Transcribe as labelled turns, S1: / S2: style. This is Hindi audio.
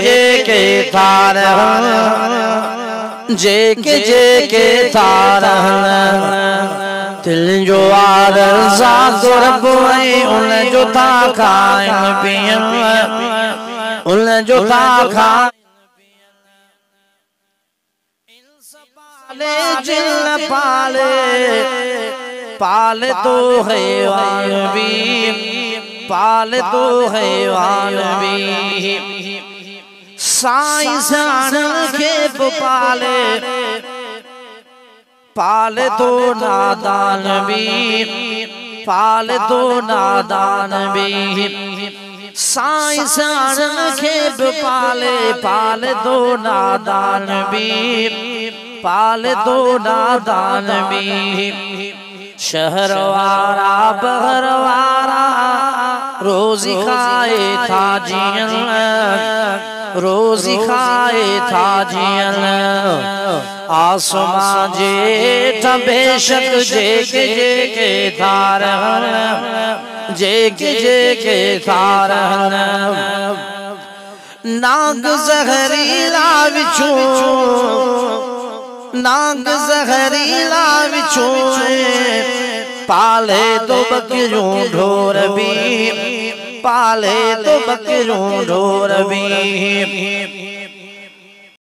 S1: जेके थार जेके थार दिल जो आरज़ा तो रब उन जो था खाइन पियन उन जो था खाइन पाले जिन पाले पाले तो हैवान भी पाले तो हैवान भी साइंसान के पाले पाले तो नादान भी पाले तो नादान भी साइंसान के पाले पाले तो नादान भी पाले तो नादान भी शहरवारा बहरवारा रोजी खाए था जियन रोजी खाए था जियन आसमां जेठ बेशक जेके जेके थार जेके थार नाग जहरीला विचो नाग जहरीला विचो पाले तो बकरियों ढोर भी पाले तो बकरियों ढोर भी